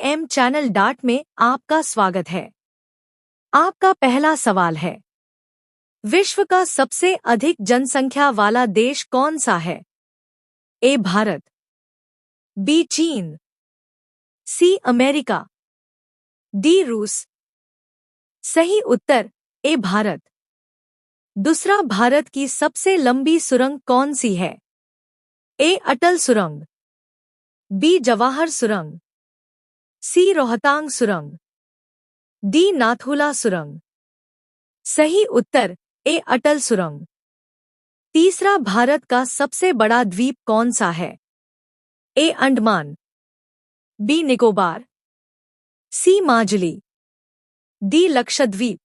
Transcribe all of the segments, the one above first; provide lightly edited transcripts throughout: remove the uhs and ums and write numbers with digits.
M channel dot में आपका स्वागत है। आपका पहला सवाल है, विश्व का सबसे अधिक जनसंख्या वाला देश कौन सा है? ए भारत, बी चीन, सी अमेरिका, डी रूस। सही उत्तर ए भारत। दूसरा, भारत की सबसे लंबी सुरंग कौन सी है? ए अटल सुरंग, बी जवाहर सुरंग, सी रोहतांग सुरंग, डी नाथुला सुरंग। सही उत्तर ए अटल सुरंग। तीसरा, भारत का सबसे बड़ा द्वीप कौन सा है? ए अंडमान, बी निकोबार, सी माजुली, डी लक्षद्वीप।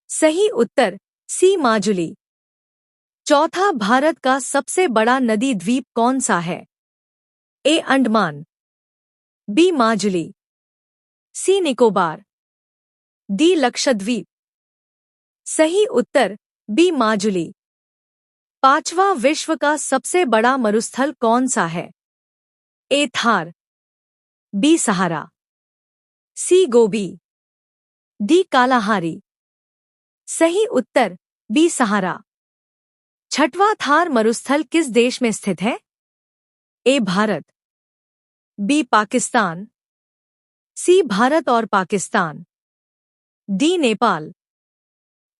सही उत्तर सी माजुली। चौथा, भारत का सबसे बड़ा नदी द्वीप कौन सा है? ए अंडमान, बी माजुली, सी निकोबार, डी लक्षद्वीप। सही उत्तर बी माजुली। पांचवा, विश्व का सबसे बड़ा मरुस्थल कौन सा है? ए थार, बी सहारा, सी गोबी, डी कालाहारी। सही उत्तर बी सहारा। छठवां, थार मरुस्थल किस देश में स्थित है? ए भारत, बी पाकिस्तान, सी भारत और पाकिस्तान, डी नेपाल।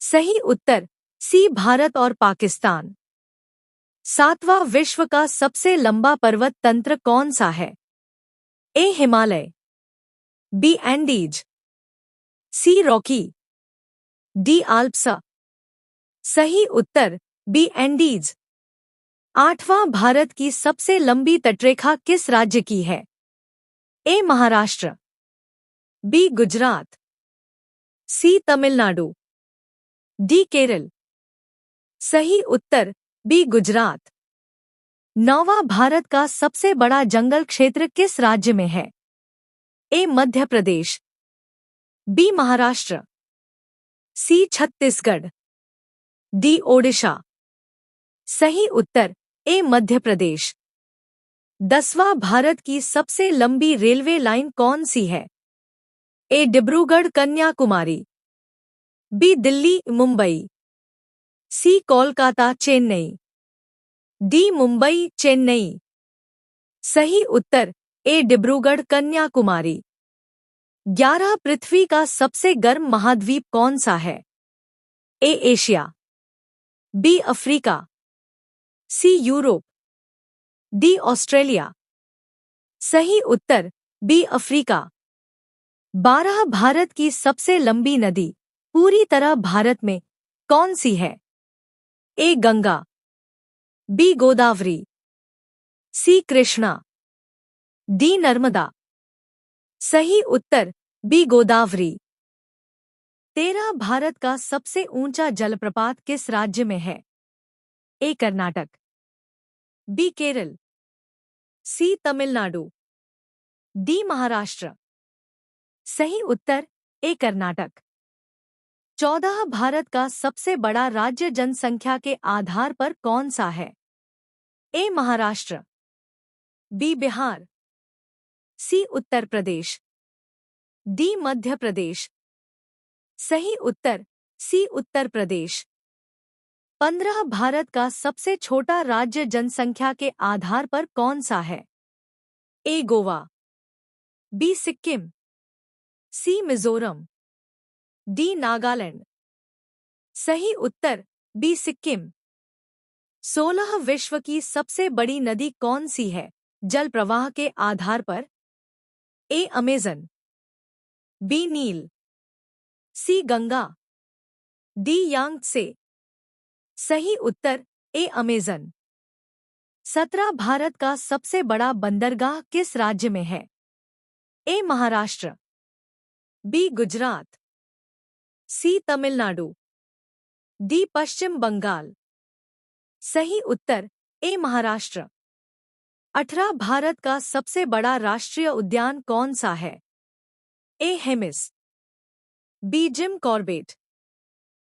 सही उत्तर सी भारत और पाकिस्तान। सातवां, विश्व का सबसे लंबा पर्वत तंत्र कौन सा है? ए हिमालय, बी एंडीज, सी रॉकी, डी आल्प्स। सही उत्तर बी एंडीज। आठवां, भारत की सबसे लंबी तटरेखा किस राज्य की है? ए महाराष्ट्र, बी गुजरात, सी तमिलनाडु, डी केरल। सही उत्तर बी गुजरात। नौवां, भारत का सबसे बड़ा जंगल क्षेत्र किस राज्य में है? ए मध्य प्रदेश, बी महाराष्ट्र, सी छत्तीसगढ़, डी ओडिशा। सही उत्तर ए मध्य प्रदेश। 10वां, भारत की सबसे लंबी रेलवे लाइन कौन सी है? ए डिब्रूगढ़ कन्याकुमारी, बी दिल्ली मुंबई, सी कोलकाता चेन्नई, डी मुंबई चेन्नई। सही उत्तर ए डिब्रूगढ़ कन्याकुमारी। 11, पृथ्वी का सबसे गर्म महाद्वीप कौन सा है? A Asia, B Africa, C Europe, D Australia. सही उत्तर बी अफ्रीका। 12, भारत की सबसे लंबी नदी पूरी तरह भारत में कौन सी है? ए गंगा, बी गोदावरी, सी कृष्णा, डी नर्मदा। सही उत्तर बी गोदावरी। 13, भारत का सबसे ऊंचा जलप्रपात किस राज्य में है? ए कर्नाटक, बी केरल, सी तमिलनाडु, डी महाराष्ट्र। सही उत्तर ए कर्नाटक। 14, भारत का सबसे बड़ा राज्य जनसंख्या के आधार पर कौन सा है? ए महाराष्ट्र, बी बिहार, सी उत्तर प्रदेश, डी मध्य प्रदेश। सही उत्तर सी उत्तर प्रदेश। 15, भारत का सबसे छोटा राज्य जनसंख्या के आधार पर कौन सा है? ए गोवा, बी सिक्किम, सी मिजोरम, डी नागालैंड। सही उत्तर बी सिक्किम। 16, विश्व की सबसे बड़ी नदी कौन सी है जल प्रवाह के आधार पर? ए अमेज़न, बी नील, सी गंगा, डी यांगत्से। सही उत्तर ए अमेज़न। 17, भारत का सबसे बड़ा बंदरगाह किस राज्य में है? ए महाराष्ट्र, बी गुजरात, सी तमिलनाडु, डी पश्चिम बंगाल। सही उत्तर ए महाराष्ट्र। 18, भारत का सबसे बड़ा राष्ट्रीय उद्यान कौन सा है? ए हेमिस, बी जिम कॉर्बेट,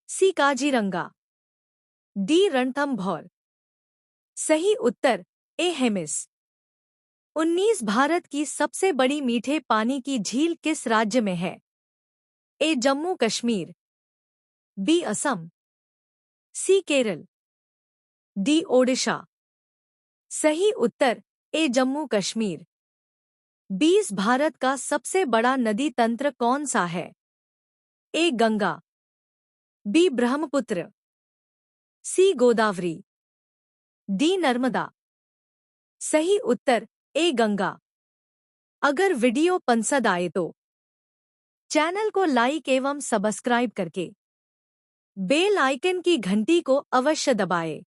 सी काजीरंगा, डी रणथंभौर। सही उत्तर ए हेमिस। 19 भारत की सबसे बड़ी मीठे पानी की झील किस राज्य में है? ए जम्मू कश्मीर, बी असम, सी केरल, डी ओडिशा। सही उत्तर ए जम्मू कश्मीर। 20 भारत का सबसे बड़ा नदी तंत्र कौन सा है? ए गंगा, बी ब्रह्मपुत्र, सी गोदावरी, डी नर्मदा। सही उत्तर ए गंगा। अगर वीडियो पसंद आए तो चैनल को लाइक एवं सब्सक्राइब करके बेल आइकन की घंटी को अवश्य दबाएं।